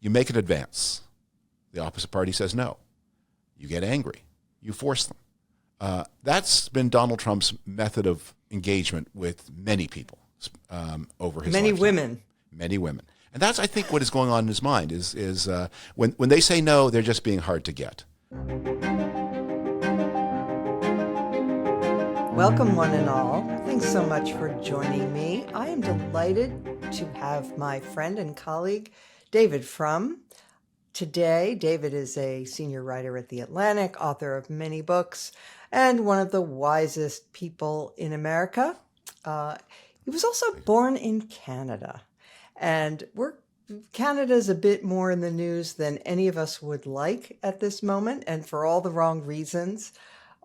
You make an advance. The opposite party says no. You get angry. You force them. That's been Donald Trump's method of engagement with many people over his many lifetime. Many women. And that's, I think, what is going on in his mind is when they say no, they're just being hard to get. Welcome, one and all. Thanks so much for joining me. I am delighted to have my friend and colleague, David Frum. Today, David is a senior writer at The Atlantic, author of many books, and one of the wisest people in America. He was also born in Canada, and Canada's a bit more in the news than any of us would like at this moment, and for all the wrong reasons.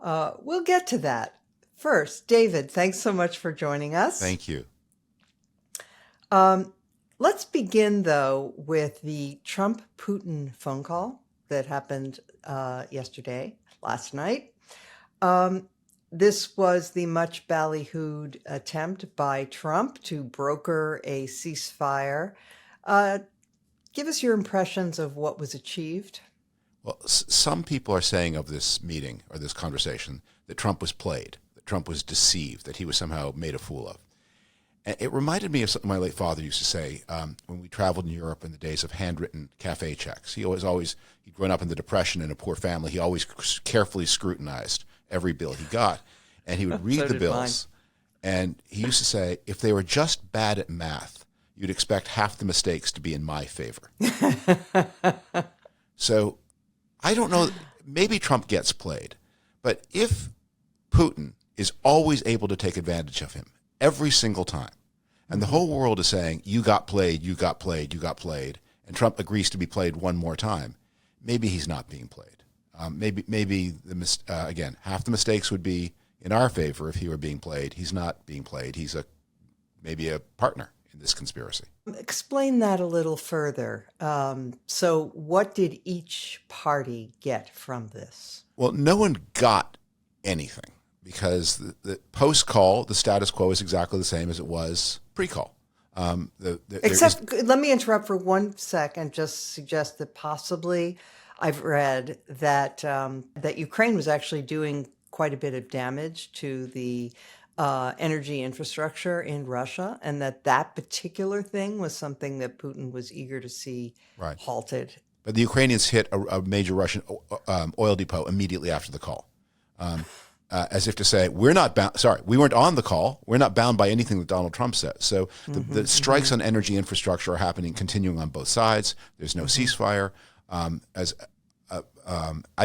We'll get to that. First, David, thanks so much for joining us. Thank you. Let's begin, though, with the Trump-Putin phone call that happened last night. This was the much ballyhooed attempt by Trump to broker a ceasefire. Give us your impressions of what was achieved. Well, some people are saying of this meeting or this conversation that Trump was played, that Trump was deceived, that he was somehow made a fool of. And it reminded me of something my late father used to say when we traveled in Europe in the days of handwritten cafe checks. He'd grown up in the Depression in a poor family. He always carefully scrutinized every bill he got. And he would read the bills. And he used to say, if they were just bad at math, you'd expect half the mistakes to be in my favor. So I don't know, maybe Trump gets played. But if Putin is always able to take advantage of him, every single time. And the whole world is saying, you got played, you got played, you got played, and Trump agrees to be played one more time. Maybe he's not being played. Maybe again, half the mistakes would be in our favor if he were being played. He's not being played. He's maybe a partner in this conspiracy. Explain that a little further. So what did each party get from this? Well, no one got anything. Because the post-call, the status quo is exactly the same as it was pre-call. Let me interrupt for 1 sec and just suggest that possibly I've read that that Ukraine was actually doing quite a bit of damage to the energy infrastructure in Russia, and that particular thing was something that Putin was eager to see halted. But the Ukrainians hit a major Russian oil depot immediately after the call. As if to say, we're not bound. Sorry, we weren't on the call. We're not bound by anything that Donald Trump said. So the strikes on energy infrastructure are continuing on both sides. There's no ceasefire. I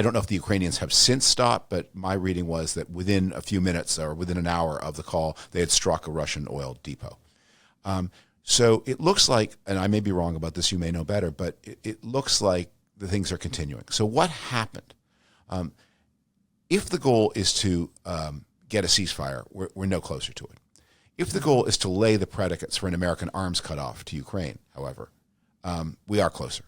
don't know if the Ukrainians have since stopped, but my reading was that within a few minutes or within an hour of the call, they had struck a Russian oil depot. So it looks like, and I may be wrong about this, you may know better, but it looks like the things are continuing. So what happened? If the goal is to get a ceasefire, we're no closer to it. If the goal is to lay the predicates for an American arms cutoff to Ukraine, however, we are closer.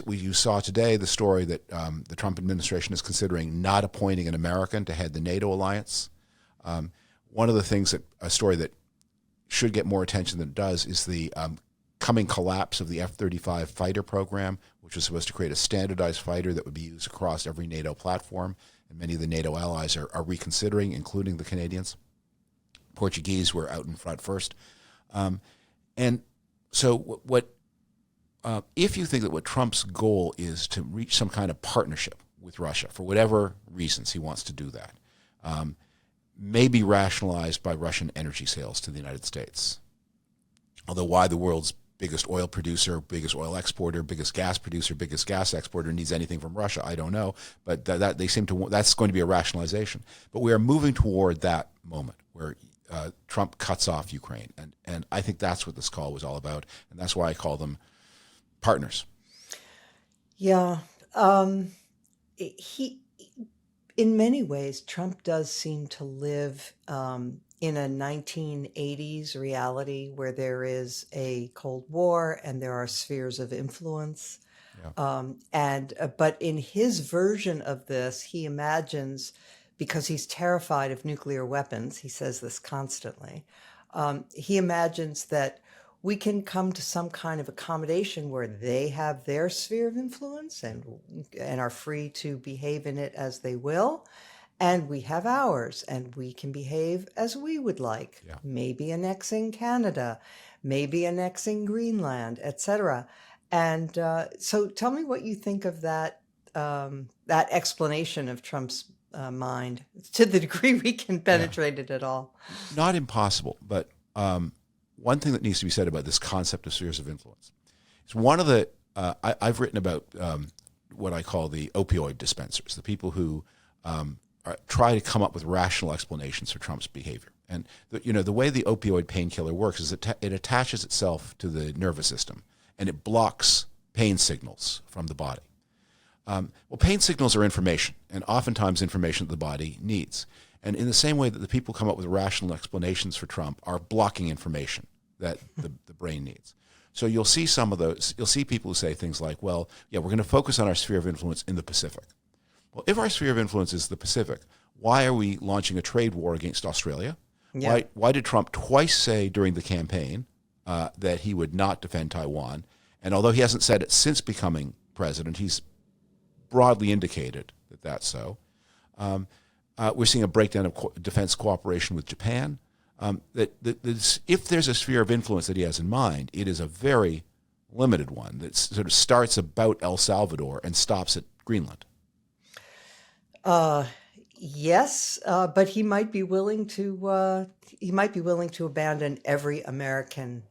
You saw today the story that the Trump administration is considering not appointing an American to head the NATO alliance. One of the things a story that should get more attention than it does is the coming collapse of the F-35 fighter program, which was supposed to create a standardized fighter that would be used across every NATO platform. And many of the NATO allies are reconsidering, including the Canadians. Portuguese were out in front first. And so if you think that what Trump's goal is to reach some kind of partnership with Russia, for whatever reasons he wants to do that, may be rationalized by Russian energy sales to the United States. Although why the world's biggest oil producer, biggest oil exporter, biggest gas producer, biggest gas exporter needs anything from Russia, I don't know. But that's going to be a rationalization. But we are moving toward that moment where Trump cuts off Ukraine. And I think that's what this call was all about. And that's why I call them partners. Yeah. In many ways, Trump does seem to live in a 1980s reality where there is a Cold War and there are spheres of influence. Yeah. But in his version of this, he imagines, because he's terrified of nuclear weapons, he says this constantly, he imagines that we can come to some kind of accommodation where they have their sphere of influence and are free to behave in it as they will. And we have ours, and we can behave as we would like, Yeah. maybe annexing Canada, maybe annexing Greenland, etc. And so tell me what you think of that, that explanation of Trump's mind, to the degree we can penetrate it at all. Not impossible, but one thing that needs to be said about this concept of spheres of influence is one of the, I've written about what I call the opioid dispensers, the people who try to come up with rational explanations for Trump's behavior. And the way the opioid painkiller works is it attaches itself to the nervous system and it blocks pain signals from the body. Well, pain signals are information, and oftentimes information that the body needs. And in the same way that the people come up with rational explanations for Trump are blocking information that the brain needs. So you'll see some of those, you'll see people who say things like, well, yeah, we're going to focus on our sphere of influence in the Pacific. Well, if our sphere of influence is the Pacific, why are we launching a trade war against Australia? Yeah. Why did Trump twice say during the campaign that he would not defend Taiwan? And although he hasn't said it since becoming president, he's broadly indicated that that's so. We're seeing a breakdown of defense cooperation with Japan. If there's a sphere of influence that he has in mind, it is a very limited one that sort of starts about El Salvador and stops at Greenland. Yes, but he might be willing to abandon every American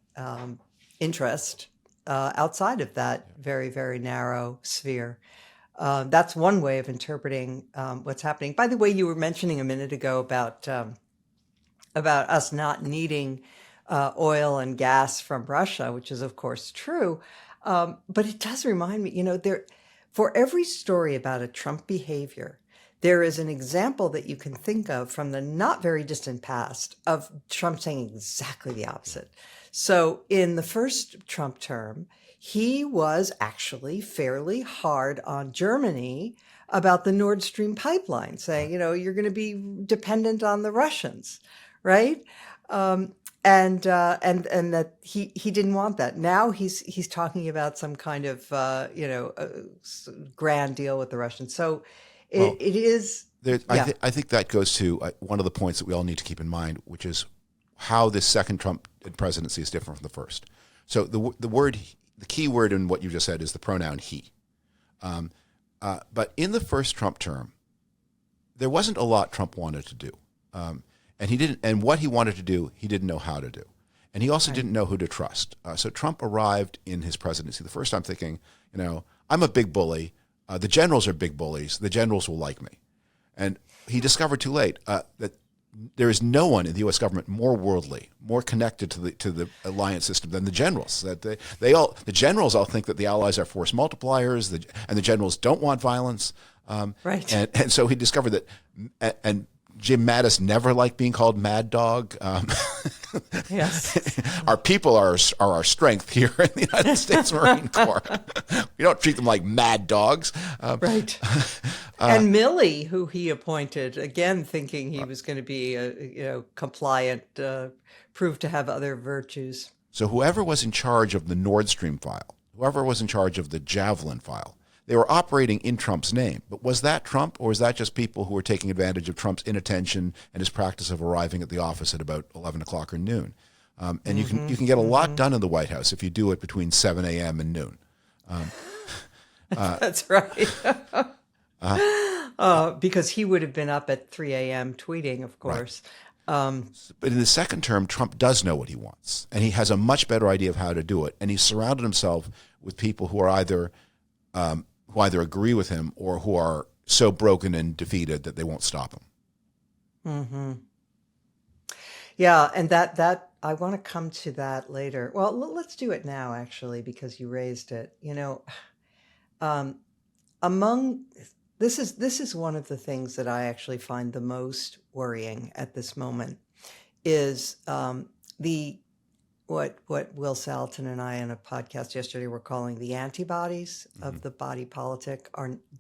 interest outside of that very, very narrow sphere. That's one way of interpreting what's happening. By the way, you were mentioning a minute ago about us not needing oil and gas from Russia, which is of course true. But it does remind me, for every story about a Trump behavior, there is an example that you can think of from the not very distant past of Trump saying exactly the opposite. So in the first Trump term, he was actually fairly hard on Germany about the Nord Stream pipeline, saying, you're going to be dependent on the Russians, right? And that he didn't want that. Now he's talking about some kind of grand deal with the Russians. So it is. I think that goes to one of the points that we all need to keep in mind, which is how this second Trump presidency is different from the first. So the key word in what you just said is the pronoun he. But in the first Trump term, there wasn't a lot Trump wanted to do. And he didn't, and what he wanted to do, he didn't know how to do. And he also didn't know who to trust. So Trump arrived in his presidency the first time thinking, I'm a big bully. The generals are big bullies. The generals will like me. And he discovered too late that there is no one in the U.S. government more worldly, more connected to the alliance system than the generals. That the generals all think that the allies are force multipliers, and the generals don't want violence. Right. And so he discovered that, and Jim Mattis never liked being called Mad Dog. Yes. Our people are our strength here in the United States Marine Corps. We don't treat them like mad dogs. Right. And Milley, who he appointed, again thinking he was going to be compliant, proved to have other virtues. So whoever was in charge of the Nord Stream file, whoever was in charge of the Javelin file, they were operating in Trump's name. But was that Trump, or was that just people who were taking advantage of Trump's inattention and his practice of arriving at the office at about 11 o'clock or noon? And you can get a lot done in the White House if you do it between 7 a.m. and noon. That's right. Because he would have been up at 3 a.m. tweeting, of course. Right. But in the second term, Trump does know what he wants, and he has a much better idea of how to do it. And he's surrounded himself with people who are either agree with him or who are so broken and defeated that they won't stop him. Mm-hmm. Yeah, and that I want to come to that later. Well, let's do it now, actually, because you raised it. This is one of the things that I actually find the most worrying at this moment is what Will Salton and I in a podcast yesterday were calling the antibodies of the body politic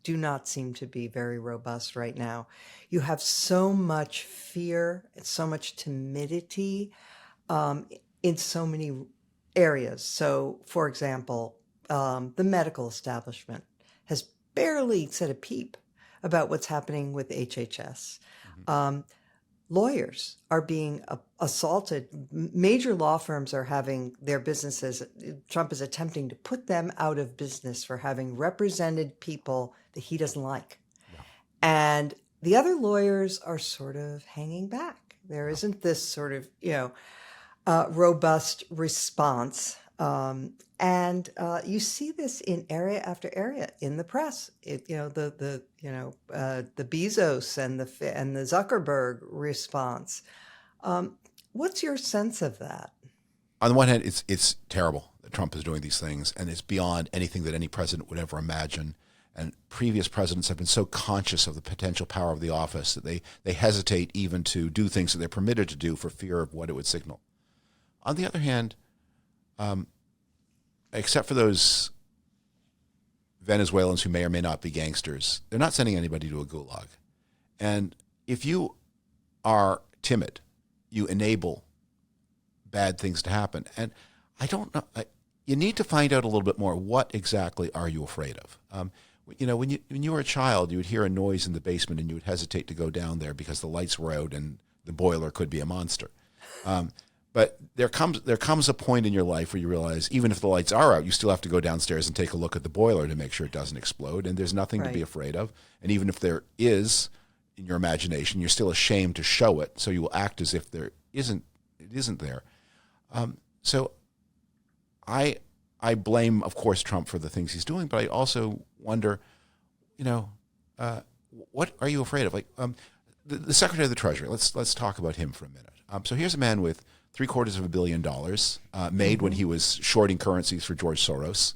do not seem to be very robust right now. You have so much fear, so much timidity in so many areas. So, for example, the medical establishment has barely said a peep about what's happening with HHS. Lawyers are being assaulted. Major law firms are having their businesses. Trump is attempting to put them out of business for having represented people that he doesn't like. Yeah. And the other lawyers are sort of hanging back. There isn't this sort of, robust response. And you see this in area after area in the press. The Bezos and the Zuckerberg response. What's your sense of that? On the one hand, it's terrible that Trump is doing these things, and it's beyond anything that any president would ever imagine. And previous presidents have been so conscious of the potential power of the office that they hesitate even to do things that they're permitted to do for fear of what it would signal. On the other hand, except for those Venezuelans who may or may not be gangsters, they're not sending anybody to a gulag. And if you are timid, you enable bad things to happen. And I don't know, you need to find out a little bit more. What exactly are you afraid of? When you were a child, you would hear a noise in the basement and you would hesitate to go down there because the lights were out and the boiler could be a monster. But there comes a point in your life where you realize even if the lights are out, you still have to go downstairs and take a look at the boiler to make sure it doesn't explode. And there's nothing to be afraid of. And even if there is in your imagination, you're still ashamed to show it. So you will act as if it isn't there. So I blame, of course, Trump for the things he's doing, but I also wonder, what are you afraid of? Like the Secretary of the Treasury. Let's talk about him for a minute. So here's a man with $750 million made when he was shorting currencies for George Soros.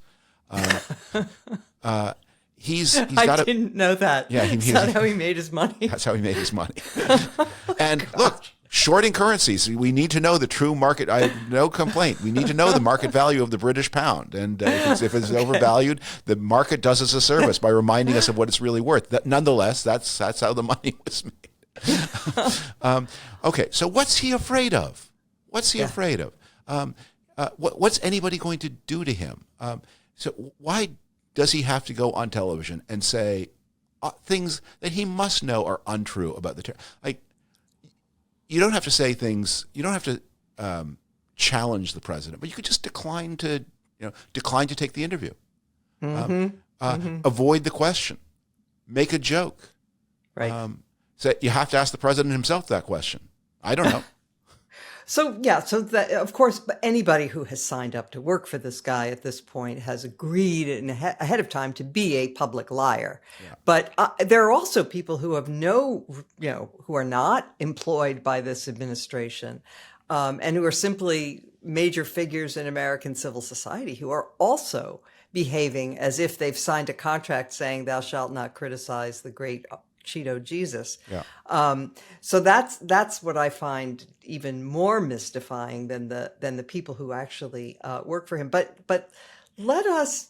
He's got I didn't know that. Yeah, is that how he made his money? That's how he made his money. And look, shorting currencies, we need to know the true market. I have no complaint. We need to know the market value of the British pound. And if it's overvalued, the market does us a service by reminding us of what it's really worth. Nonetheless, that's how the money was made. Okay, so what's he afraid of? What's he afraid of? What's anybody going to do to him? So why does he have to go on television and say things that he must know are untrue about the like? You don't have to say things. You don't have to challenge the president, but you could just decline to take the interview, avoid the question, make a joke. Right. So you have to ask the president himself that question. I don't know. So that, of course, anybody who has signed up to work for this guy at this point has agreed ahead of time to be a public liar. Yeah. But there are also people who have who are not employed by this administration, and who are simply major figures in American civil society who are also behaving as if they've signed a contract saying thou shalt not criticize the great Cheeto Jesus. Yeah. So that's what I find even more mystifying than the people who actually work for him. But let's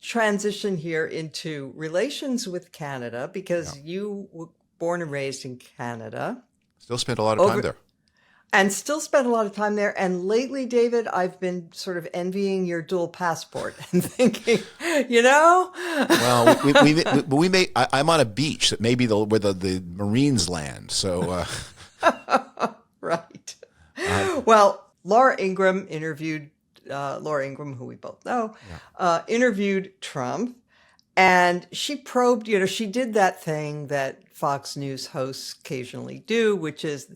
transition here into relations with Canada, because you were born and raised in Canada. Still spent a lot of time there. And still spent a lot of time there. And lately, David, I've been sort of envying your dual passport and thinking, Well, we may. I'm on a beach that may be where the Marines land. So, right. Well, Laura Ingraham, who we both know, interviewed Trump, and she probed. She did that thing that Fox News hosts occasionally do, which is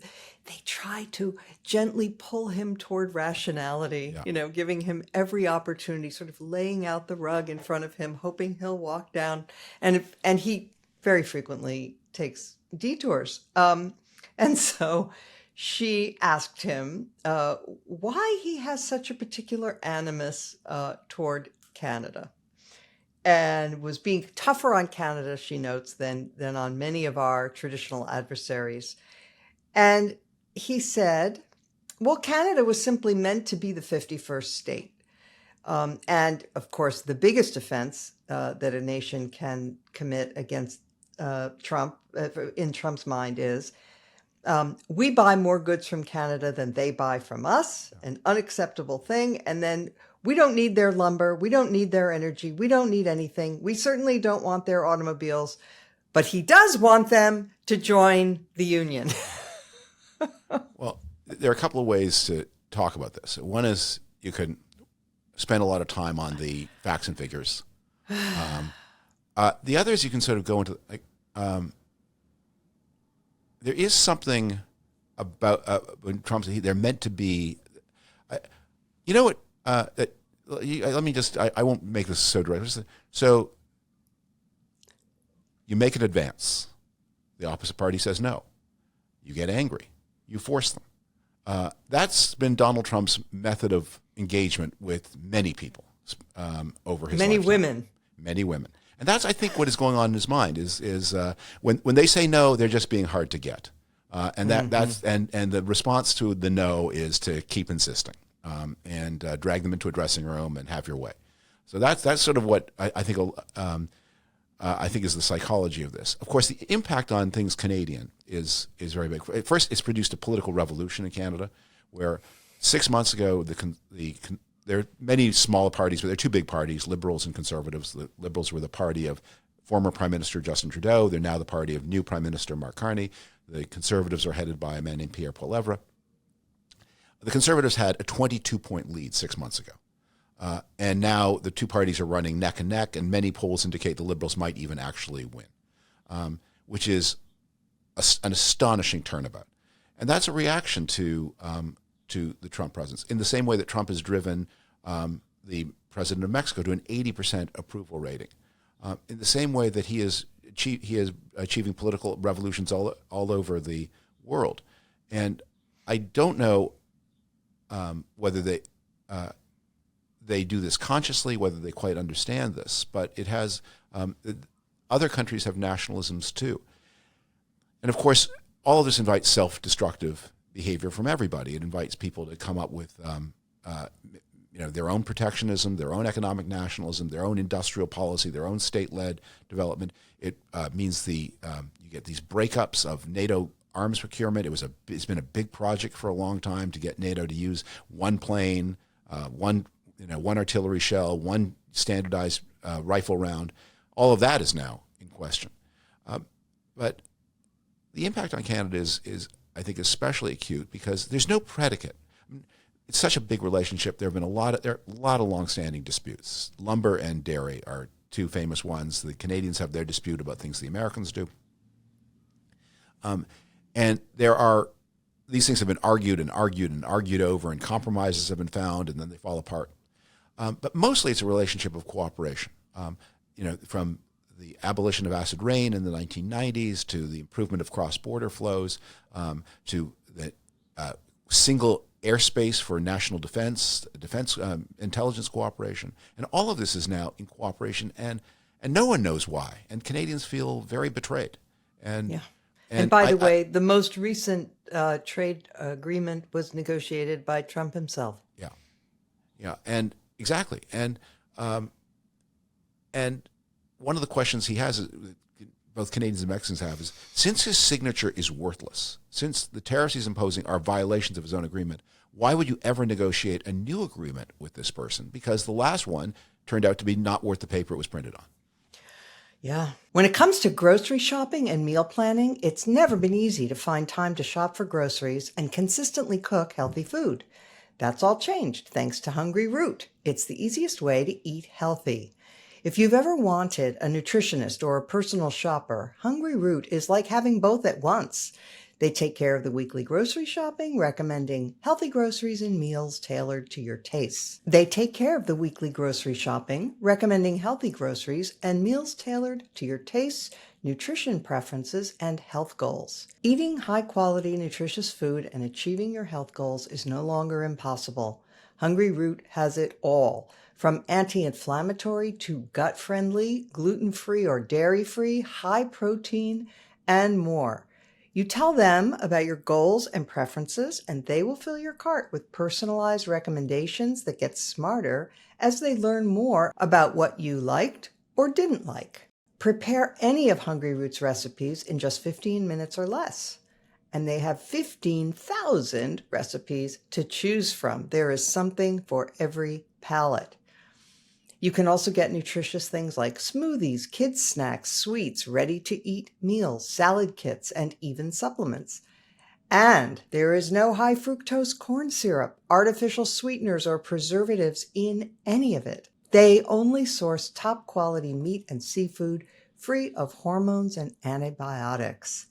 they try to gently pull him toward rationality, giving him every opportunity, sort of laying out the rug in front of him, hoping he'll walk down. And he very frequently takes detours. And so she asked him why he has such a particular animus toward Canada, and was being tougher on Canada, she notes, than on many of our traditional adversaries. And he said, well, Canada was simply meant to be the 51st state. And, of course, the biggest offense that a nation can commit against Trump, in Trump's mind, is We buy more goods from Canada than they buy from us, an unacceptable thing. And then we don't need their lumber. We don't need their energy. We don't need anything. We certainly don't want their automobiles, but he does want them to join the union. Well, there are a couple of ways to talk about this. One is you can spend a lot of time on the facts and figures. The other is you can sort of go into there is something about when Trump said they're meant to be. You know what? Let me just. I won't make this so direct. So you make an advance. The opposite party says no. You get angry. You force them. That's been Donald Trump's method of engagement with many people over his lifetime. Many women. And that's, I think, what is going on in his mind is when they say no, they're just being hard to get, and that's the response to the no is to keep insisting and drag them into a dressing room and have your way. So that's sort of what I think is the psychology of this. Of course, the impact on things Canadian is very big. At first, it's produced a political revolution in Canada, where 6 months ago there are many smaller parties, but there are two big parties, Liberals and Conservatives. The Liberals were the party of former Prime Minister Justin Trudeau. They're now the party of new Prime Minister Mark Carney. The Conservatives are headed by a man named Pierre Poilievre. The Conservatives had a 22-point lead 6 months ago. And now the two parties are running neck and neck, and many polls indicate the Liberals might even actually win, which is an astonishing turnabout. And that's a reaction to the Trump presence, in the same way that Trump has driven the president of Mexico to an 80% approval rating, in the same way that he is achieving political revolutions all over the world. And I don't know whether they do this consciously, whether they quite understand this, but it has other countries have nationalisms too. And of course, all of this invites self-destructive behavior from everybody. It invites people to come up with their own protectionism, their own economic nationalism, their own industrial policy, their own state-led development. It means you get these breakups of NATO arms procurement. It's been a big project for a long time to get NATO to use one plane, one artillery shell, one standardized rifle round. All of that is now in question. But the impact on Canada is I think especially acute because there's no predicate. I mean, it's such a big relationship. There are a lot of longstanding disputes. Lumber and dairy are two famous ones. The Canadians have their dispute about things the Americans do. And these things have been argued and argued and argued over, and compromises have been found, and then they fall apart. But mostly it's a relationship of cooperation. From the abolition of acid rain in the 1990s to the improvement of cross-border flows, to the single airspace for national defense intelligence cooperation. And all of this is now in cooperation, and no one knows why. And Canadians feel very betrayed. And by the way, the most recent trade agreement was negotiated by Trump himself. Yeah, and exactly. And one of the questions he has, both Canadians and Mexicans have, is since his signature is worthless, since the tariffs he's imposing are violations of his own agreement, why would you ever negotiate a new agreement with this person? Because the last one turned out to be not worth the paper it was printed on. Yeah. When it comes to grocery shopping and meal planning, it's never been easy to find time to shop for groceries and consistently cook healthy food. That's all changed thanks to Hungry Root. It's the easiest way to eat healthy. If you've ever wanted a nutritionist or a personal shopper, Hungry Root is like having both at once. They take care of the weekly grocery shopping, recommending healthy groceries and meals tailored to your tastes. They take care of the weekly grocery shopping, recommending healthy groceries and meals tailored to your tastes, nutrition preferences, and health goals. Eating high-quality, nutritious food and achieving your health goals is no longer impossible. Hungry Root has it all, from anti-inflammatory to gut-friendly, gluten-free or dairy-free, high-protein, and more. You tell them about your goals and preferences, and they will fill your cart with personalized recommendations that get smarter as they learn more about what you liked or didn't like. Prepare any of Hungry Root's recipes in just 15 minutes or less. and they have 15,000 recipes to choose from. There is something for every palate. You can also get nutritious things like smoothies, kids' snacks, sweets, ready-to-eat meals, salad kits, and even supplements. And there is no high fructose corn syrup, artificial sweeteners, or preservatives in any of it. They only source top quality meat and seafood free of hormones and antibiotics.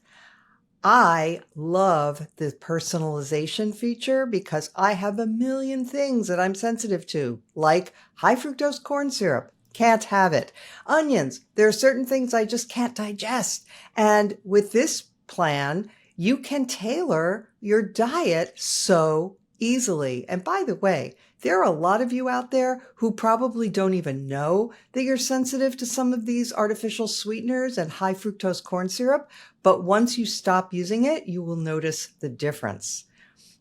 I love the personalization feature because I have a million things that I'm sensitive to, like high fructose corn syrup. Can't have it. Onions. There are certain things I just can't digest. And with this plan, you can tailor your diet so easily. And by the way, there are a lot of you out there who probably don't even know that you're sensitive to some of these artificial sweeteners and high fructose corn syrup. But once you stop using it, you will notice the difference.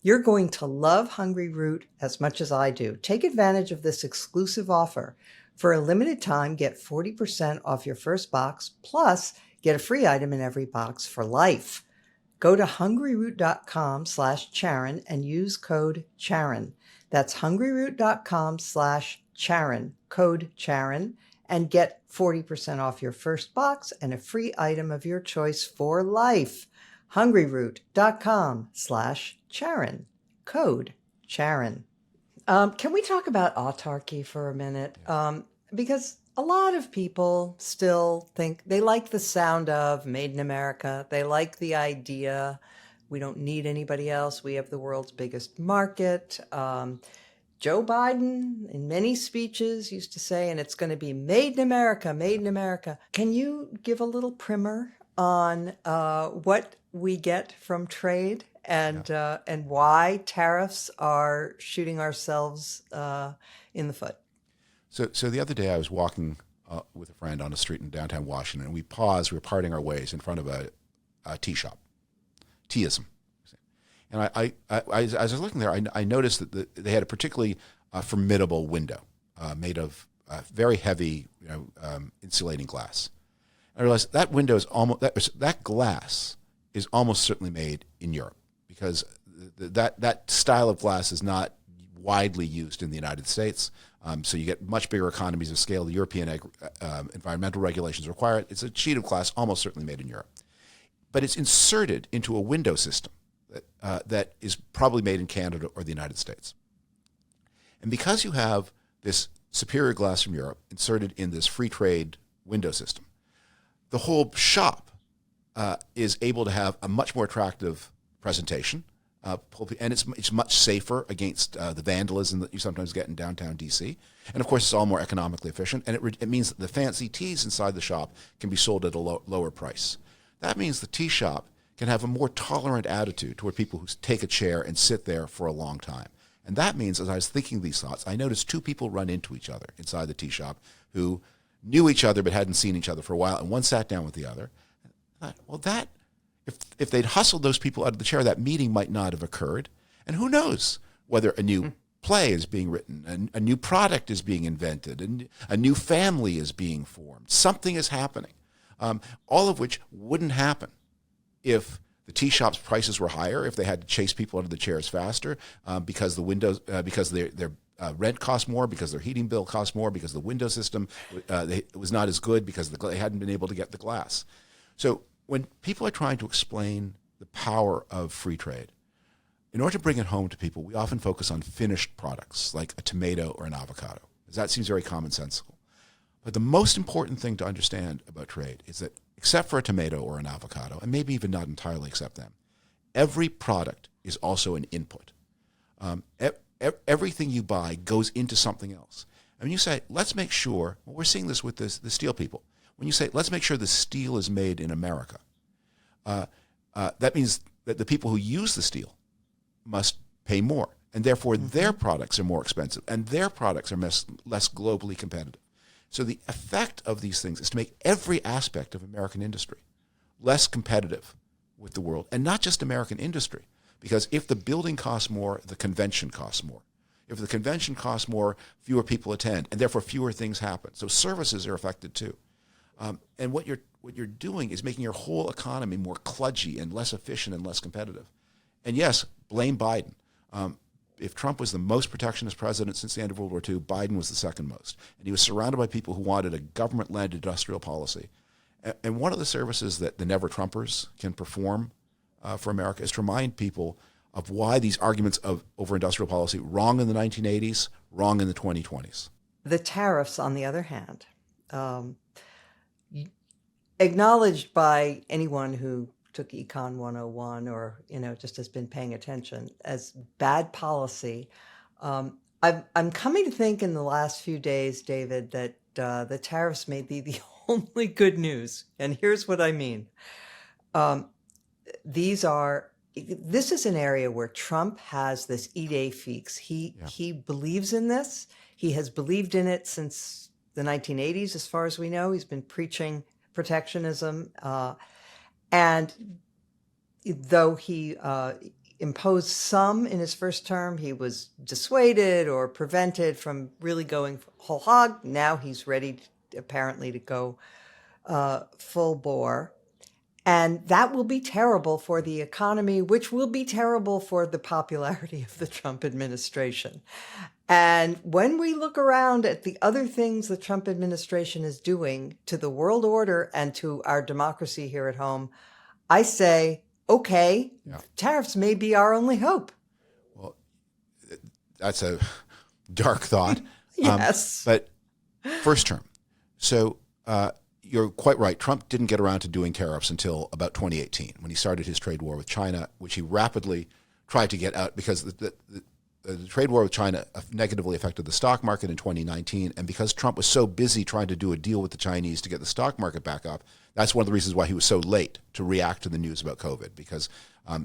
You're going to love Hungry Root as much as I do. Take advantage of this exclusive offer. For a limited time, get 40% off your first box, plus get a free item in every box for life. Go to hungryroot.com/Charen and use code Charen. That's hungryroot.com/Charen, code Charen, and get 40% off your first box and a free item of your choice for life. hungryroot.com/Charen, code Charen. Can we talk about autarky for a minute? Because a lot of people still think they like the sound of Made in America. They like the idea we don't need anybody else. We have the world's biggest market. Joe Biden, in many speeches, used to say, and it's going to be Made in America, Made in America. Can you give a little primer on what we get from trade and why tariffs are shooting ourselves in the foot? So the other day I was walking with a friend on a street in downtown Washington, and we paused. We were parting our ways in front of a tea shop, teaism. And as I was looking there, I noticed that they had a particularly formidable window made of very heavy, insulating glass. I realized that window is that glass is almost certainly made in Europe, because that style of glass is not widely used in the United States. So you get much bigger economies of scale. The European environmental regulations require it. It's a sheet of glass almost certainly made in Europe. But it's inserted into a window system that is probably made in Canada or the United States. And because you have this superior glass from Europe inserted in this free trade window system, the whole shop is able to have a much more attractive presentation. And it's much safer against the vandalism that you sometimes get in downtown D.C. And of course, it's all more economically efficient. And it means that the fancy teas inside the shop can be sold at a lower price. That means the tea shop can have a more tolerant attitude toward people who take a chair and sit there for a long time. And that means, as I was thinking these thoughts, I noticed two people run into each other inside the tea shop who knew each other but hadn't seen each other for a while, and one sat down with the other. I thought, well, if they'd hustled those people out of the chair, that meeting might not have occurred. And who knows whether a new play is being written, a new product is being invented, and a new family is being formed. Something is happening, all of which wouldn't happen if the tea shop's prices were higher, if they had to chase people out of the chairs faster, because the windows, because their rent cost more, because their heating bill cost more, because the window system was not as good, because they hadn't been able to get the glass. So when people are trying to explain the power of free trade, in order to bring it home to people, we often focus on finished products like a tomato or an avocado, because that seems very commonsensical. But the most important thing to understand about trade is that, except for a tomato or an avocado, and maybe even not entirely except them, every product is also an input. Everything you buy goes into something else. And when you say, let's make sure, well, we're seeing this with the steel people. When you say, let's make sure the steel is made in America, that means that the people who use the steel must pay more, and therefore their products are more expensive, and their products are less globally competitive. So the effect of these things is to make every aspect of American industry less competitive with the world, and not just American industry, because if the building costs more, the convention costs more. If the convention costs more, fewer people attend, and therefore fewer things happen. So services are affected too. And what you're doing is making your whole economy more kludgy and less efficient and less competitive. And yes, blame Biden. If Trump was the most protectionist president since the end of World War II, Biden was the second most. And he was surrounded by people who wanted a government-led industrial policy. And one of the services that the never-Trumpers can perform for America is to remind people of why these arguments over industrial policy, wrong in the 1980s, wrong in the 2020s. The tariffs, on the other hand, acknowledged by anyone who took Econ 101 or, just has been paying attention as bad policy. I'm coming to think in the last few days, David, that the tariffs may be the only good news. And here's what I mean. This is an area where Trump has this idée fixe. He believes in this. He has believed in it since the 1980s, as far as we know. He's been preaching protectionism. And though he imposed some in his first term, he was dissuaded or prevented from really going whole hog. Now he's ready, apparently, to go full bore. And that will be terrible for the economy, which will be terrible for the popularity of the Trump administration. And when we look around at the other things the Trump administration is doing to the world order and to our democracy here at home, I say, okay, tariffs may be our only hope. Well, that's a dark thought. Yes. But first term. So you're quite right. Trump didn't get around to doing tariffs until about 2018 when he started his trade war with China, which he rapidly tried to get out because the trade war with China negatively affected the stock market in 2019. And because Trump was so busy trying to do a deal with the Chinese to get the stock market back up, that's one of the reasons why he was so late to react to the news about COVID, because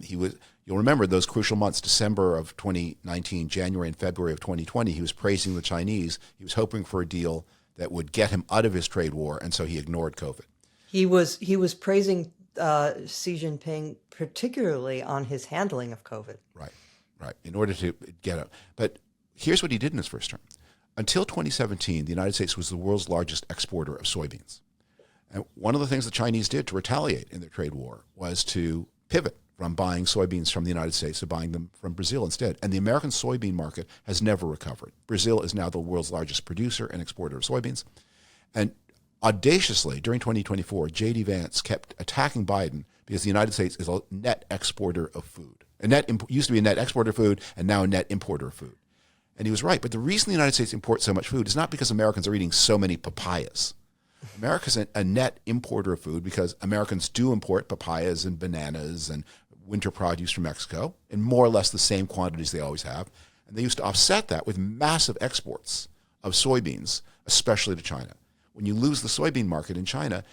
you'll remember those crucial months, December of 2019, January and February of 2020, he was praising the Chinese. He was hoping for a deal that would get him out of his trade war, and so he ignored COVID. He was praising Xi Jinping, particularly on his handling of COVID. Right, in order to get out. But here's what he did in his first term. Until 2017, the United States was the world's largest exporter of soybeans. And one of the things the Chinese did to retaliate in their trade war was to pivot from buying soybeans from the United States to buying them from Brazil instead. And the American soybean market has never recovered. Brazil is now the world's largest producer and exporter of soybeans. And audaciously, during 2024, J.D. Vance kept attacking Biden because the United States is a net exporter of food. Used to be a net exporter of food, and now a net importer of food. And he was right. But the reason the United States imports so much food is not because Americans are eating so many papayas. America's a net importer of food because Americans do import papayas and bananas and winter produce from Mexico in more or less the same quantities they always have. And they used to offset that with massive exports of soybeans, especially to China. When you lose the soybean market in China,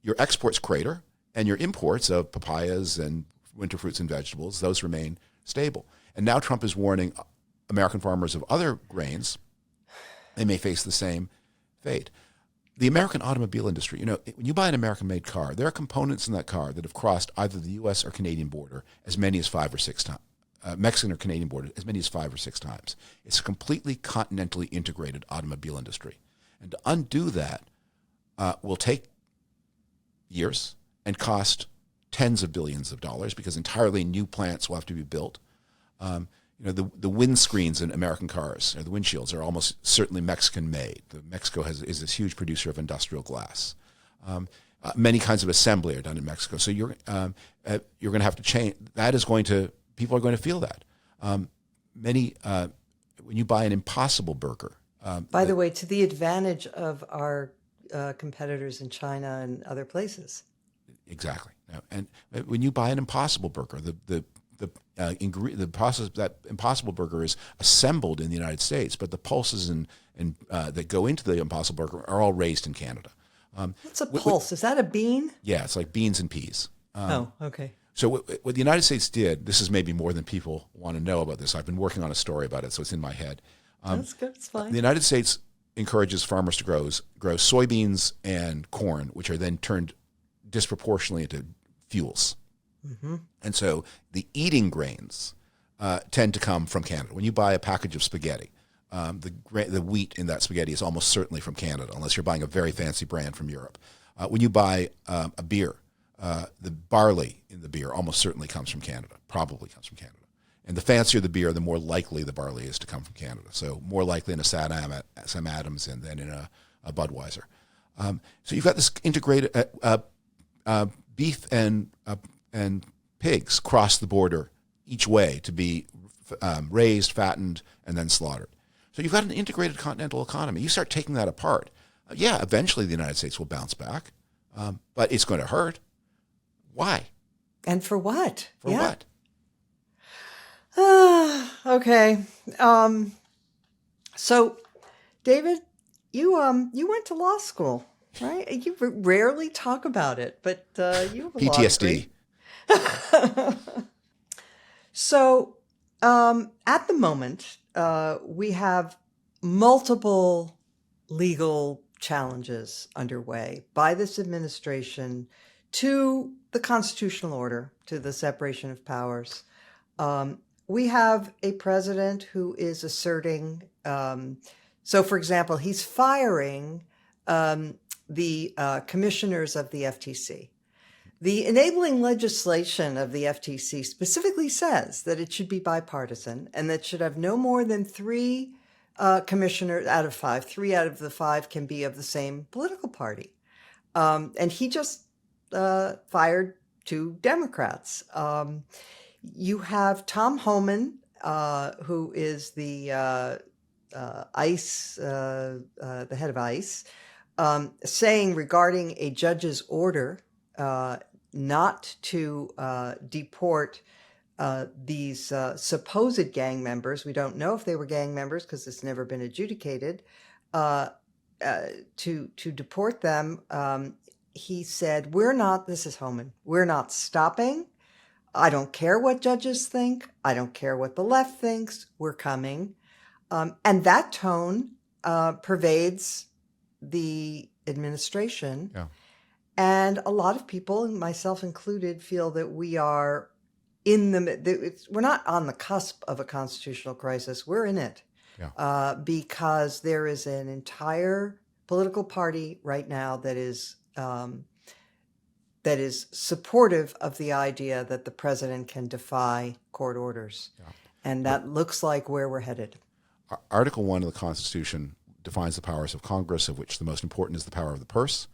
your exports crater, and your imports of papayas and winter fruits and vegetables, those remain stable. And now Trump is warning American farmers of other grains, they may face the same fate. The American automobile industry, when you buy an American-made car, there are components in that car that have crossed either the U.S. or Canadian border as many as 5 or 6 times. Mexican or Canadian border as many as 5 or 6 times. It's a completely continentally integrated automobile industry. And to undo that will take years and cost tens of billions of dollars because entirely new plants will have to be built. The windscreens in American cars, or the windshields, are almost certainly Mexican-made. Mexico is this huge producer of industrial glass. Many kinds of assembly are done in Mexico. So you're going to have to change. People are going to feel that. When you buy an Impossible Burger. By the way, to the advantage of our competitors in China and other places. Exactly. And when you buy an Impossible Burger, the process that Impossible Burger is assembled in the United States, but the pulses and that go into the Impossible Burger are all raised in Canada. What's a pulse? Is that a bean? Yeah, it's like beans and peas. Okay. So what the United States did, this is maybe more than people want to know about this. I've been working on a story about it, so it's in my head. That's good. It's fine. The United States encourages farmers to grow soybeans and corn, which are then turned disproportionately into fuels. Mm-hmm. And so the eating grains tend to come from Canada. When you buy a package of spaghetti, the wheat in that spaghetti is almost certainly from Canada, unless you're buying a very fancy brand from Europe. When you buy a beer, the barley in the beer almost certainly comes from Canada, probably comes from Canada. And the fancier the beer, the more likely the barley is to come from Canada. So more likely in a Sam Adams than in a Budweiser. So you've got this integrated beef and pigs cross the border each way to be raised, fattened, and then slaughtered. So you've got an integrated continental economy. You start taking that apart. Eventually the United States will bounce back, but it's going to hurt. Why? And for what? For what? Okay. So, David, you went to law school, right? You rarely talk about it, but you have a PTSD. So, at the moment, we have multiple legal challenges underway by this administration to the constitutional order, to the separation of powers. We have a president who is asserting, so for example, he's firing the commissioners of the FTC. The enabling legislation of the FTC specifically says that it should be bipartisan and that should have no more than 3 commissioners out of 5. 3 out of the 5 can be of the same political party. And he just fired 2 Democrats. You have Tom Homan, who is the ICE, the head of ICE, saying regarding a judge's order not to deport these supposed gang members. We don't know if they were gang members because it's never been adjudicated. To deport them, he said, this is Homan, we're not stopping. I don't care what judges think. I don't care what the left thinks. We're coming. And that tone pervades the administration. Yeah. And a lot of people, myself included, feel that we are we're not on the cusp of a constitutional crisis. We're in it. Yeah. Because there is an entire political party right now that is supportive of the idea that the president can defy court orders. Yeah. And that looks like where we're headed. Article 1 of the Constitution defines the powers of Congress, of which the most important is the power of the purse.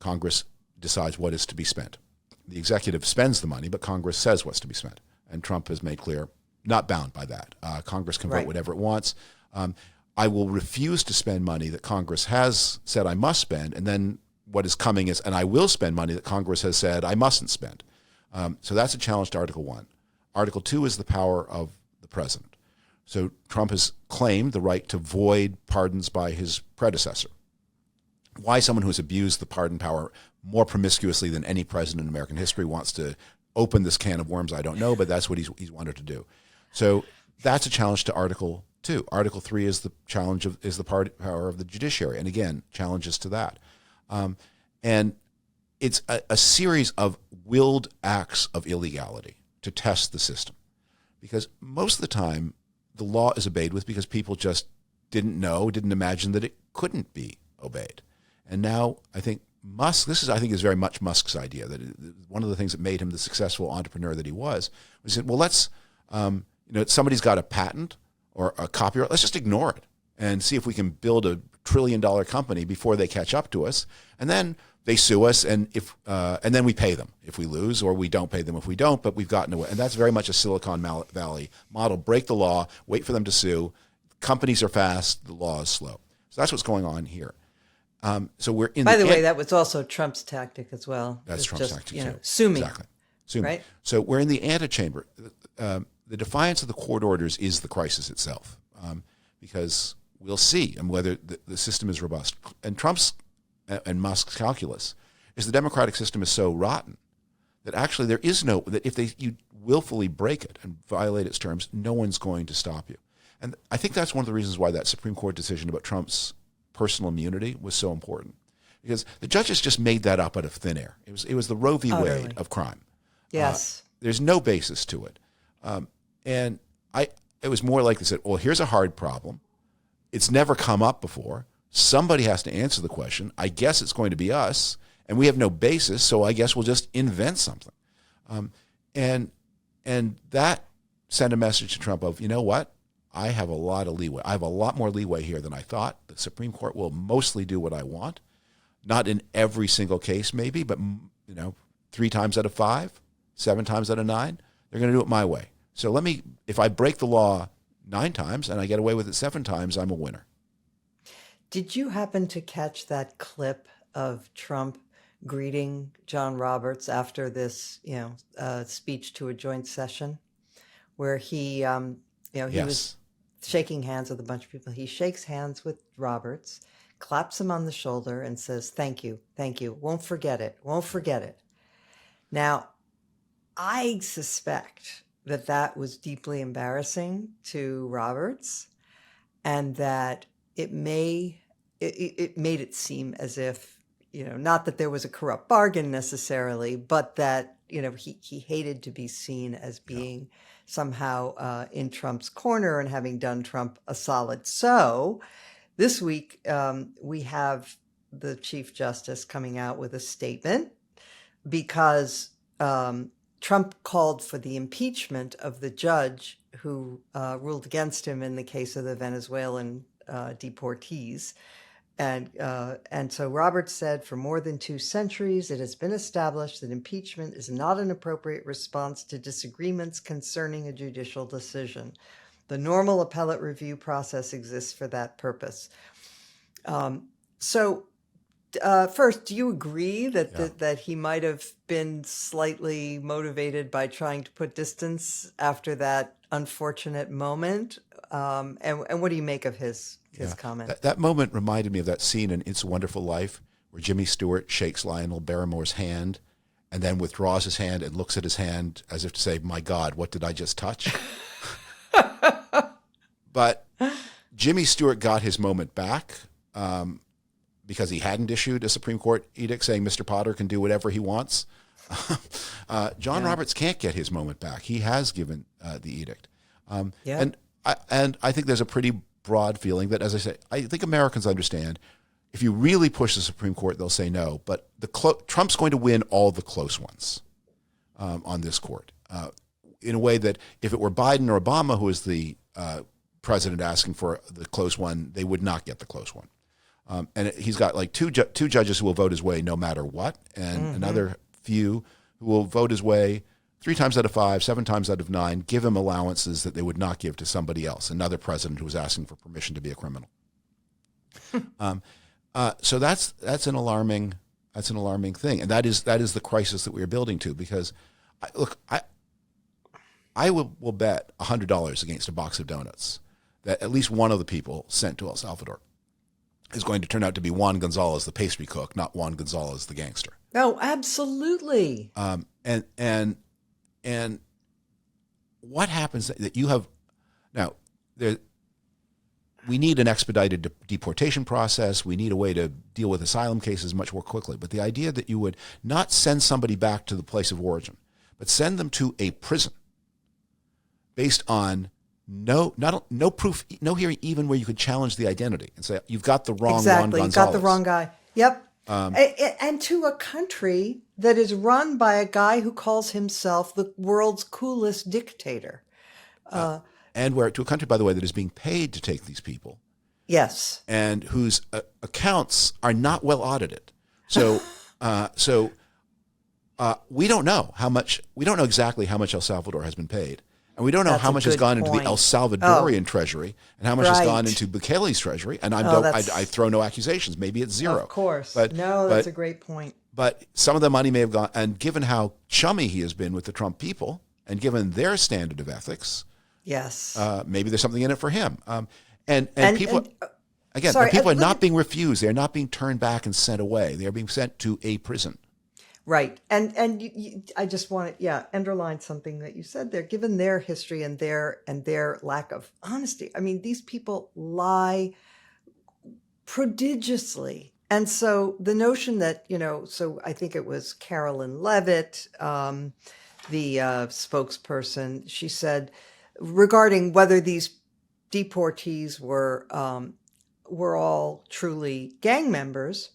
Congress decides what is to be spent. The executive spends the money, but Congress says what's to be spent. And Trump has made clear, not bound by that. Congress can vote whatever it wants. I will refuse to spend money that Congress has said I must spend, and then what is coming is, and I will spend money that Congress has said I mustn't spend. So that's a challenge to Article 1. Article 2 is the power of the president. So Trump has claimed the right to void pardons by his predecessor. Why someone who has abused the pardon power more promiscuously than any president in American history wants to open this can of worms, I don't know, but that's what he's wanted to do. So that's a challenge to Article 2. Article 3 is the challenge is the power of the judiciary, and again, challenges to that. And it's a series of willed acts of illegality to test the system. Because most of the time, the law is obeyed with because people just didn't imagine that it couldn't be obeyed. And now I think Musk, I think is very much Musk's idea, that one of the things that made him the successful entrepreneur that he was said, well, let's, somebody's got a patent or a copyright, let's just ignore it and see if we can build a $1 trillion company before they catch up to us. And then they sue us, and then we pay them if we lose, or we don't pay them if we don't, but we've gotten away. And that's very much a Silicon Valley model. Break the law, wait for them to sue. Companies are fast, the law is slow. So that's what's going on here. So we're in. By the way, that was also Trump's tactic as well. That's Trump's tactic too. Sue me. Exactly. Sue me. Right? So we're in the antechamber. The defiance of the court orders is the crisis itself, because we'll see whether the system is robust. And Trump's and Musk's calculus is the democratic system is so rotten that actually there is that if you willfully break it and violate its terms, no one's going to stop you. And I think that's one of the reasons why that Supreme Court decision about Trump's personal immunity was so important, because the judges just made that up out of thin air. It was the Roe v. Wade of crime. Yes. There's no basis to it. And it was more like they said, well, here's a hard problem. It's never come up before. Somebody has to answer the question. I guess it's going to be us, and we have no basis, so I guess we'll just invent something. And that sent a message to Trump of, you know what? I have a lot of leeway. I have a lot more leeway here than I thought. The Supreme Court will mostly do what I want. Not in every single case, maybe, but 3 times out of 5, 7 times out of 9, they're going to do it my way. So if I break the law 9 times and I get away with it 7 times, I'm a winner. Did you happen to catch that clip of Trump greeting John Roberts after this, speech to a joint session, where he, he Yes. was shaking hands with a bunch of people. He shakes hands with Roberts, claps him on the shoulder, and says, "Thank you, won't forget it, won't forget it." Now, I suspect that was deeply embarrassing to Roberts, and that it made it seem as if, not that there was a corrupt bargain necessarily, but that, he hated to be seen as being somehow in Trump's corner and having done Trump a solid. So this week, we have the Chief Justice coming out with a statement because Trump called for the impeachment of the judge who ruled against him in the case of the Venezuelan deportees. And so Roberts said, for more than 2 centuries, it has been established that impeachment is not an appropriate response to disagreements concerning a judicial decision. The normal appellate review process exists for that purpose. First, do you agree that he might have been slightly motivated by trying to put distance after that unfortunate moment? And what do you make of his comment? That moment reminded me of that scene in It's a Wonderful Life where Jimmy Stewart shakes Lionel Barrymore's hand and then withdraws his hand and looks at his hand as if to say, "My God, what did I just touch?" But Jimmy Stewart got his moment back because he hadn't issued a Supreme Court edict saying Mr. Potter can do whatever he wants. John Roberts can't get his moment back. He has given the edict. And I think there's a pretty broad feeling that, as I say, I think Americans understand if you really push the Supreme Court, they'll say no. But Trump's going to win all the close ones on this court in a way that if it were Biden or Obama who was the president asking for the close one, they would not get the close one. And he's got like two judges who will vote his way no matter what, and another few who will vote his way 3 times out of 5, 7 times out of 9, give him allowances that they would not give to somebody else, another president who was asking for permission to be a criminal. So that's an alarming thing, and that is the crisis that we are building to. Because, I will bet $100 against a box of donuts that at least one of the people sent to El Salvador is going to turn out to be Juan Gonzalez, the pastry cook, not Juan Gonzalez, the gangster. Oh, absolutely. And what happens that you have now? We need an expedited deportation process. We need a way to deal with asylum cases much more quickly. But the idea that you would not send somebody back to the place of origin, but send them to a prison based on no proof, no hearing, even where you could challenge the identity and say you've got the wrong Juan Gonzalez. You've got the wrong guy. Yep. And to a country that is run by a guy who calls himself the world's coolest dictator. And to a country, by the way, that is being paid to take these people. Yes. And whose accounts are not well audited. So we don't know we don't know exactly how much El Salvador has been paid. And we don't know how much has gone into the El Salvadorian treasury and how much has gone into Bukele's treasury. And I throw no accusations. Maybe it's zero. Of course. That's a great point. But some of the money may have gone, and given how chummy he has been with the Trump people, and given their standard of ethics, yes, maybe there's something in it for him. And people are not being refused. They're not being turned back and sent away. They are being sent to a prison. Right. And I just want to, underline something that you said there. Given their history and their lack of honesty, I mean, these people lie prodigiously. And so the notion that, so I think it was Carolyn Levitt, the spokesperson, she said, regarding whether these deportees were all truly gang members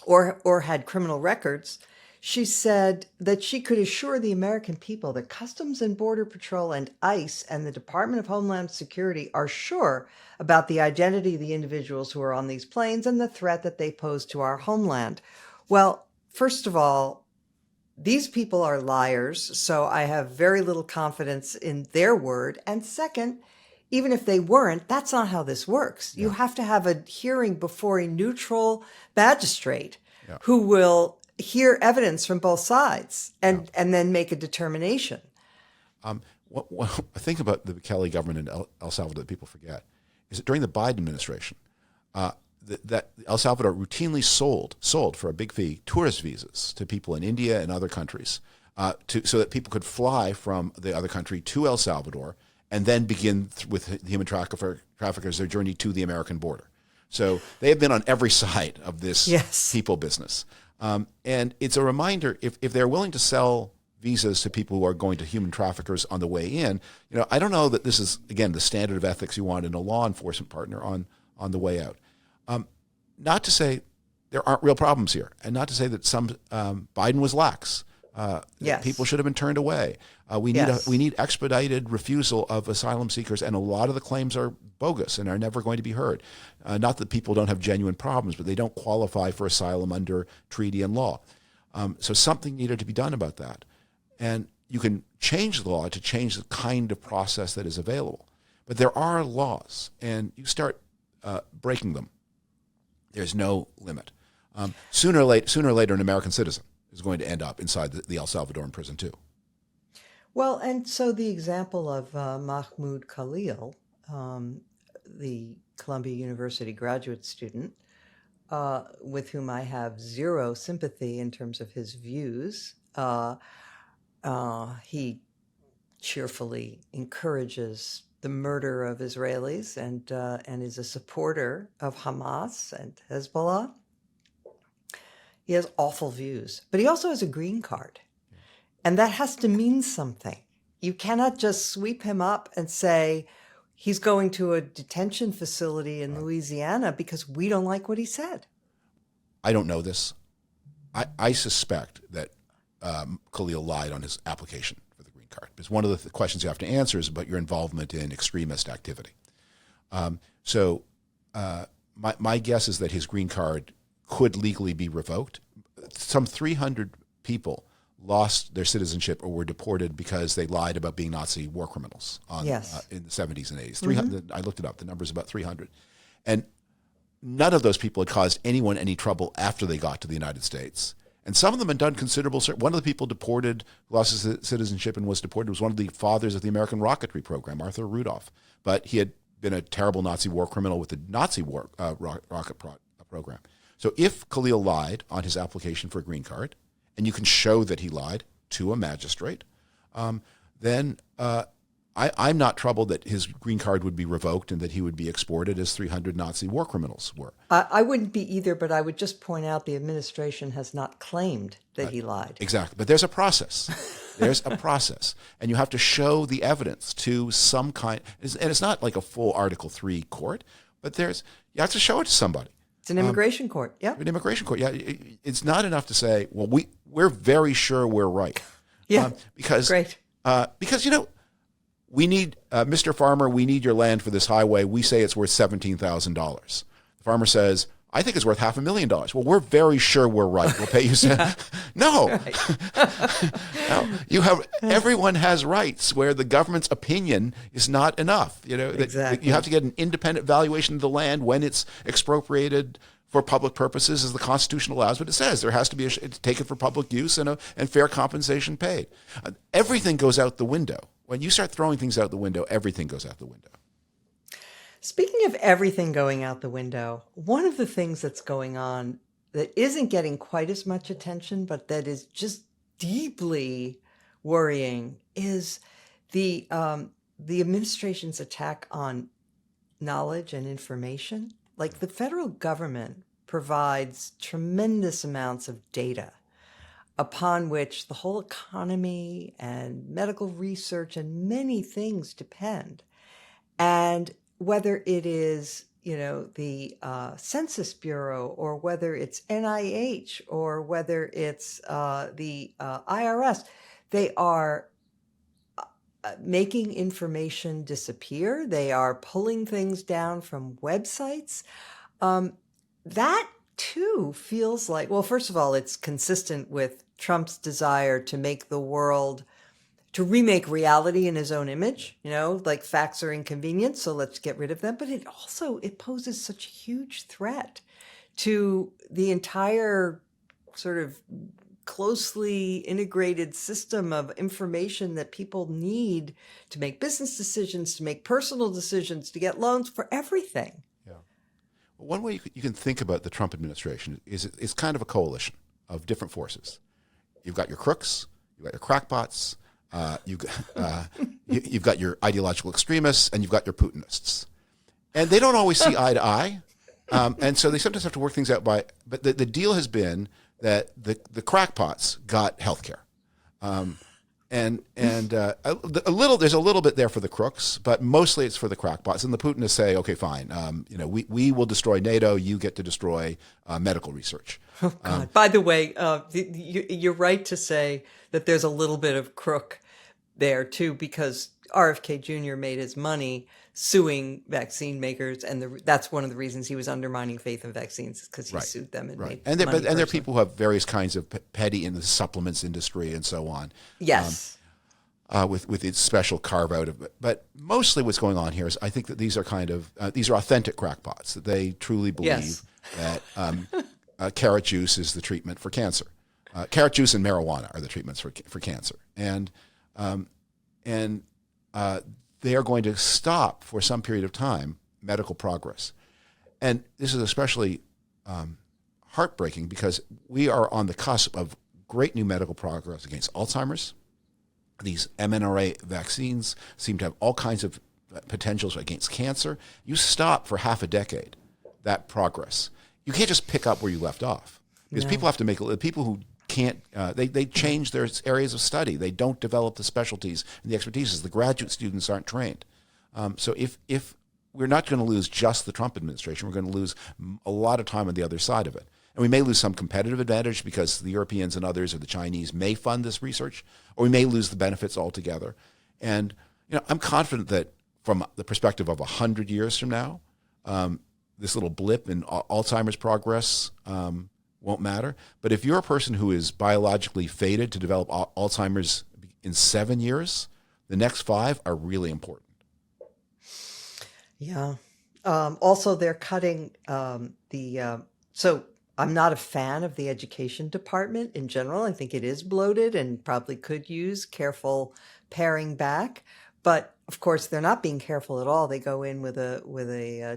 or had criminal records. She said that she could assure the American people that Customs and Border Patrol and ICE and the Department of Homeland Security are sure about the identity of the individuals who are on these planes and the threat that they pose to our homeland. Well, first of all, these people are liars, so I have very little confidence in their word. And second, even if they weren't, that's not how this works. You have to have a hearing before a neutral magistrate who will hear evidence from both sides and then make a determination. What I think about the Kelly government in El Salvador that people forget is that during the Biden administration, that El Salvador routinely sold for a big fee tourist visas to people in India and other countries, so that people could fly from the other country to El Salvador and then begin with human traffickers their journey to the American border. So they have been on every side of this people business. And it's a reminder, if they're willing to sell visas to people who are going to human traffickers on the way in, I don't know that this is, again, the standard of ethics you want in a law enforcement partner on the way out. Not to say there aren't real problems here, and not to say that some Biden was lax. People should have been turned away. We need expedited refusal of asylum seekers, and a lot of the claims are bogus and are never going to be heard. Not that people don't have genuine problems, but they don't qualify for asylum under treaty and law. So something needed to be done about that. And you can change the law to change the kind of process that is available. But there are laws, and you start breaking them. There's no limit. Sooner or later, an American citizen is going to end up inside the El Salvadoran prison too. Well, and so the example of Mahmoud Khalil, the Columbia University graduate student, with whom I have zero sympathy in terms of his views, he cheerfully encourages the murder of Israelis and is a supporter of Hamas and Hezbollah. He has awful views, but he also has a green card. And that has to mean something. You cannot just sweep him up and say he's going to a detention facility in Louisiana because we don't like what he said. I don't know this. I suspect that Khalil lied on his application for the green card, because one of the questions you have to answer is about your involvement in extremist activity. So my guess is that his green card could legally be revoked. Some 300 people lost their citizenship or were deported because they lied about being Nazi war criminals in the 70s and 80s. 300, I looked it up. The number is about 300. And none of those people had caused anyone any trouble after they got to the United States. And some of them had done considerable. One of the people deported, who lost his citizenship and was deported, was one of the fathers of the American rocketry program, Arthur Rudolph. But he had been a terrible Nazi war criminal with the Nazi war rocket program. So if Khalil lied on his application for a green card, and you can show that he lied to a magistrate, then I'm not troubled that his green card would be revoked and that he would be exported as 300 Nazi war criminals were. I wouldn't be either, but I would just point out the administration has not claimed that he lied. Exactly. But there's a process. There's a process. And you have to show the evidence to some kind. And it's not like a full Article 3 court, but you have to show it to somebody. It's an immigration court. Yeah. An immigration court. Yeah. It's not enough to say, well, we're very sure we're right. Yeah. Great. Because, we need, Mr. Farmer, we need your land for this highway. We say it's worth $17,000. The farmer says, I think it's worth $500,000. Well, we're very sure we're right. We'll pay you. No. No. Everyone has rights where the government's opinion is not enough. Exactly. You have to get an independent valuation of the land when it's expropriated for public purposes, as the Constitution allows. But it says there has to be taken for public use and fair compensation paid. Everything goes out the window. When you start throwing things out the window, everything goes out the window. Speaking of everything going out the window, one of the things that's going on that isn't getting quite as much attention, but that is just deeply worrying, is the administration's attack on knowledge and information. Like, the federal government provides tremendous amounts of data upon which the whole economy and medical research and many things depend. And whether it is, the Census Bureau, or whether it's NIH, or whether it's the IRS, they are making information disappear. They are pulling things down from websites. That too feels like, well, first of all, it's consistent with Trump's desire to make the world, to remake reality in his own image, like facts are inconvenient, so let's get rid of them. But it poses such a huge threat to the entire sort of closely integrated system of information that people need to make business decisions, to make personal decisions, to get loans, for everything. Yeah. Well, one way you can think about the Trump administration is it's kind of a coalition of different forces. You've got your crooks, you've got your crackpots, you've got your ideological extremists, and you've got your Putinists. And they don't always see eye to eye. And so they sometimes have to work things out but the deal has been that the crackpots got health care. There's a little bit there for the crooks, but mostly it's for the crackpots. And the Putinists say, okay, fine, we will destroy NATO, you get to destroy medical research. Oh, God. By the way, you're right to say that there's a little bit of crook there, too, because RFK Jr. made his money suing vaccine makers, and that's one of the reasons he was undermining faith in vaccines, because he sued them and made money. And there are people who have various kinds of petty in the supplements industry and so on. Yes. With its special carve out of it. But mostly what's going on here is I think that these are these are authentic crackpots, that they truly believe that carrot juice is the treatment for cancer. Carrot juice and marijuana are the treatments for cancer. And they are going to stop for some period of time medical progress. And this is especially heartbreaking because we are on the cusp of great new medical progress against Alzheimer's. These mRNA vaccines seem to have all kinds of potentials against cancer. You stop for half a decade that progress. You can't just pick up where you left off, because people have to people who can't, they change their areas of study. They don't develop the specialties and the expertise. The graduate students aren't trained. So if we're not going to lose just the Trump administration, we're going to lose a lot of time on the other side of it. And we may lose some competitive advantage because the Europeans and others or the Chinese may fund this research, or we may lose the benefits altogether. And I'm confident that from the perspective of 100 years from now, this little blip in Alzheimer's progress won't matter. But if you're a person who is biologically fated to develop Alzheimer's in 7 years, the next 5 are really important. Yeah. Also, they're cutting so I'm not a fan of the education department in general. I think it is bloated and probably could use careful paring back. But of course, they're not being careful at all. They go in with a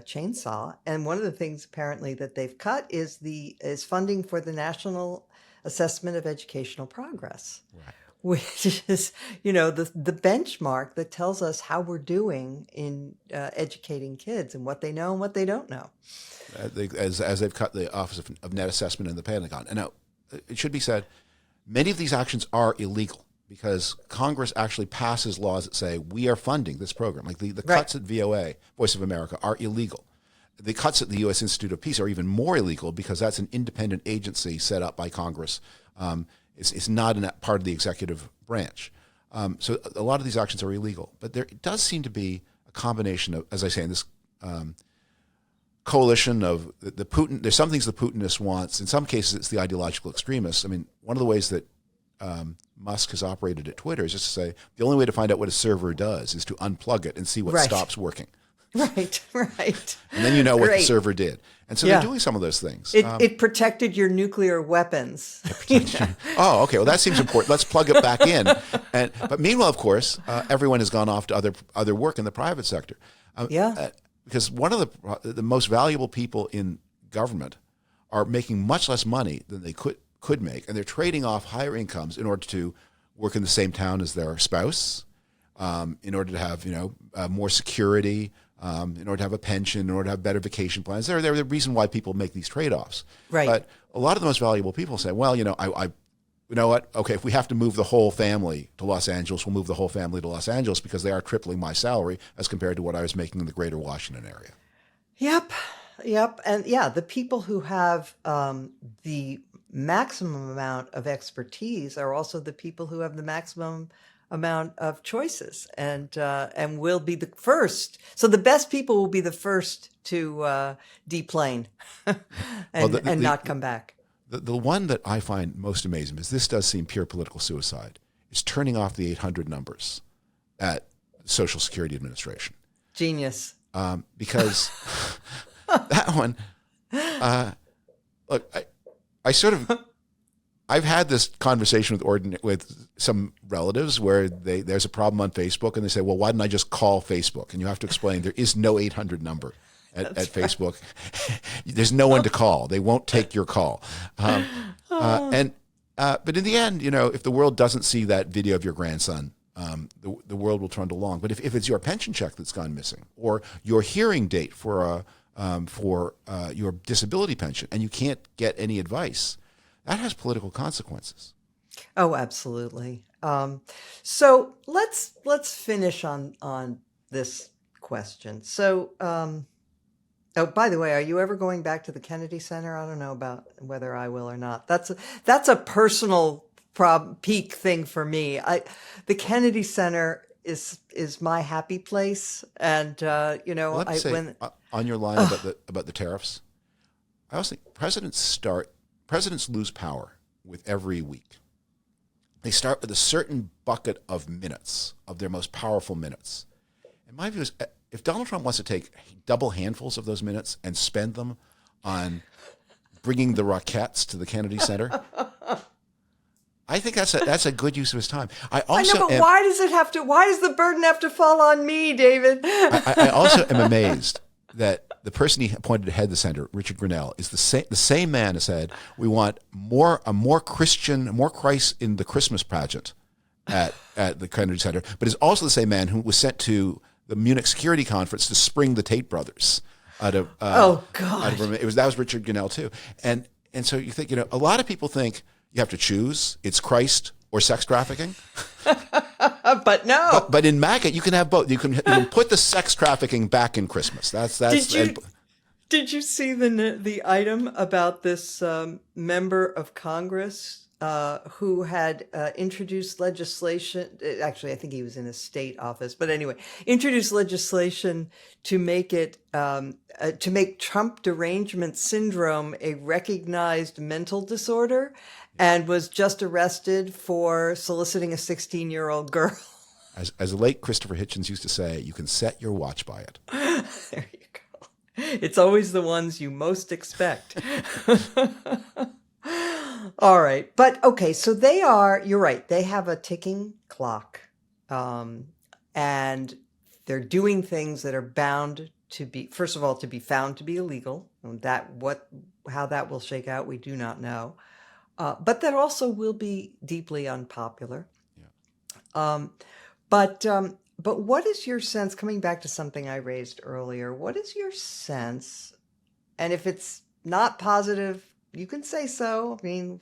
chainsaw. And one of the things apparently that they've cut is funding for the National Assessment of Educational Progress, right, which is the benchmark that tells us how we're doing in educating kids and what they know and what they don't know. As they've cut the Office of Net Assessment in the Pentagon. And now, it should be said, many of these actions are illegal because Congress actually passes laws that say we are funding this program. Like the cuts at VOA, Voice of America, are illegal. The cuts at the U.S. Institute of Peace are even more illegal because that's an independent agency set up by Congress. It's not part of the executive branch. So a lot of these actions are illegal. But there does seem to be a combination of, as I say, in this coalition of the Putin. There's some things the Putinist wants. In some cases, it's the ideological extremists. I mean, one of the ways that Musk has operated at Twitter is just to say the only way to find out what a server does is to unplug it and see what stops working. Right. And then you know what the server did. And so they're doing some of those things. It protected your nuclear weapons. Oh, okay. Well, that seems important. Let's plug it back in. But meanwhile, of course, everyone has gone off to other work in the private sector. Because one of the most valuable people in government are making much less money than they could make, and they're trading off higher incomes in order to work in the same town as their spouse, in order to have more security, in order to have a pension, in order to have better vacation plans. They're the reason why people make these trade-offs. Right. But a lot of the most valuable people say, well, you know what? Okay, if we have to move the whole family to Los Angeles, we'll move the whole family to Los Angeles because they are tripling my salary as compared to what I was making in the greater Washington area. Yep. And yeah, the people who have the maximum amount of expertise are also the people who have the maximum amount of choices and will be the first. So the best people will be the first to deplane and not come back. The one that I find most amazing, is this does seem pure political suicide, is turning off the 800 numbers at the Social Security Administration. Genius. Because that one, look, I've had this conversation with some relatives where there's a problem on Facebook and they say, well, why didn't I just call Facebook? And you have to explain there is no 800 number at Facebook. There's no one to call. They won't take your call. But in the end, if the world doesn't see that video of your grandson, the world will trundle along. But if it's your pension check that's gone missing, or your hearing date for your disability pension, and you can't get any advice, that has political consequences. Oh, absolutely. So let's finish on this question. So, oh, by the way, are you ever going back to the Kennedy Center? I don't know about whether I will or not. That's a personal peak thing for me. The Kennedy Center is my happy place, and Let me say, on your line about the tariffs, I also think presidents lose power with every week. They start with a certain bucket of minutes, of their most powerful minutes. And my view is, if Donald Trump wants to take double handfuls of those minutes and spend them on bringing the Rockettes to the Kennedy Center, I think that's a good use of his time. I know, but why does the burden have to fall on me, David? I also am amazed that the person he appointed to head the center, Richard Grenell, is the same man who said we want more Christ in the Christmas pageant at the Kennedy Center, but is also the same man who was sent to the Munich Security Conference to spring the Tate brothers out of that was Richard Grenell too, and so you think a lot of people think you have to choose, it's Christ or sex trafficking. But no. But in MAGA, you can have both. You can put the sex trafficking back in Christmas. Did you see the item about this member of Congress who had introduced legislation? Actually, I think he was in a state office, but anyway, introduced legislation to make it to make Trump derangement syndrome a recognized mental disorder, and was just arrested for soliciting a 16-year-old girl. As the late Christopher Hitchens used to say, you can set your watch by it. There you go. It's always the ones you most expect. All right. But okay, so you're right, they have a ticking clock. And they're doing things that are bound to be, first of all, to be found to be illegal. How that will shake out, we do not know. But that also will be deeply unpopular. Yeah. But what is your sense, coming back to something I raised earlier, what is your sense, and if it's not positive, you can say so, I mean,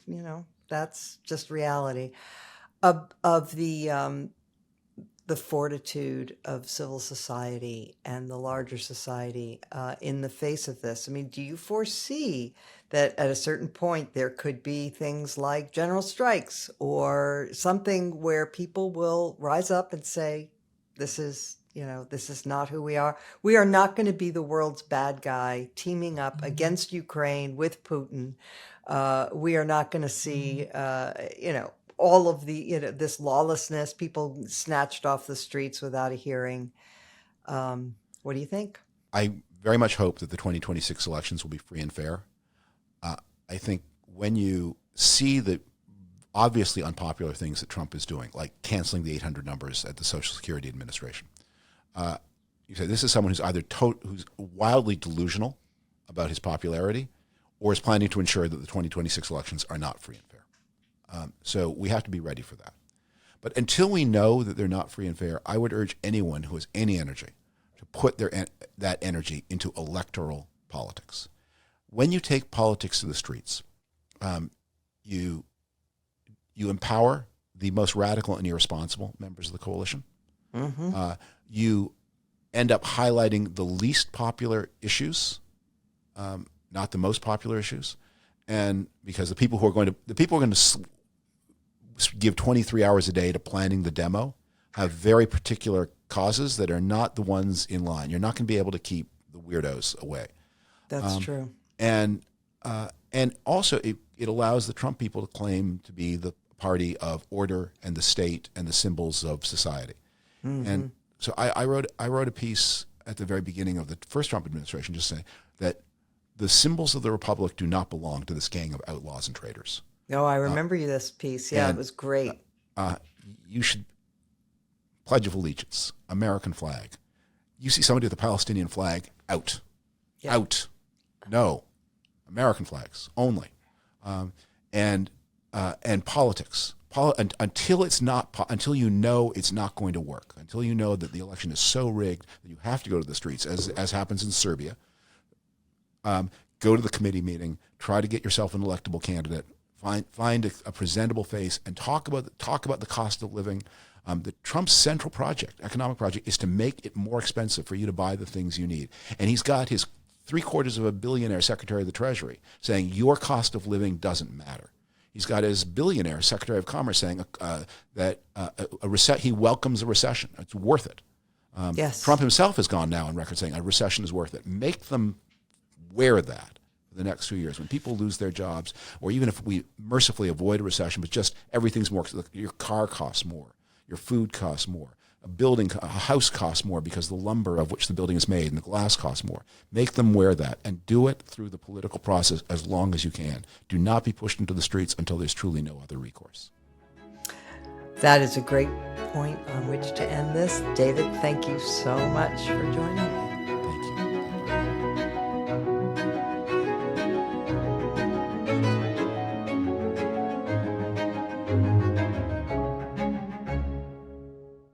that's just reality, of the fortitude of civil society and the larger society in the face of this? I mean, do you foresee that at a certain point there could be things like general strikes or something where people will rise up and say, this is not who we are. We are not going to be the world's bad guy teaming up against Ukraine with Putin. We are not going to see, all of the, this lawlessness, people snatched off the streets without a hearing. What do you think? I very much hope that the 2026 elections will be free and fair. I think when you see the obviously unpopular things that Trump is doing, like canceling the 800 numbers at the Social Security Administration, you say this is someone who's either who's wildly delusional about his popularity, or is planning to ensure that the 2026 elections are not free and fair. So we have to be ready for that. But until we know that they're not free and fair, I would urge anyone who has any energy to put that energy into electoral politics. When you take politics to the streets, you You empower the most radical and irresponsible members of the coalition. You end up highlighting the least popular issues, not the most popular issues, and because the people who are going to give 23 hours a day to planning the demo have very particular causes that are not the ones in line. You're not going to be able to keep the weirdos away. That's true. And also it allows the Trump people to claim to be the party of order and the state and the symbols of society. And so I wrote a piece at the very beginning of the first Trump administration just saying that the symbols of the republic do not belong to this gang of outlaws and traitors. Oh, I remember this piece. Yeah, it was great. You should Pledge of Allegiance, American flag. You see somebody with the Palestinian flag, out. Yep. Out. No. American flags only. And politics. Until you know it's not going to work, until you know that the election is so rigged that you have to go to the streets, as happens in Serbia, go to the committee meeting, try to get yourself an electable candidate, find a presentable face, and talk about the cost of living. The Trump's central project, economic project, is to make it more expensive for you to buy the things you need. And he's got his $750 million Secretary of the Treasury saying your cost of living doesn't matter. He's got his billionaire Secretary of Commerce saying that he welcomes a recession. It's worth it. Yes. Trump himself has gone now on record saying a recession is worth it. Make them wear that for the next 2 years. When people lose their jobs, or even if we mercifully avoid a recession, but just everything's more, your car costs more. Your food costs more. A house costs more because the lumber of which the building is made and the glass costs more. Make them wear that and do it through the political process as long as you can. Do not be pushed into the streets until there's truly no other recourse. That is a great point on which to end this. David, thank you so much for joining me.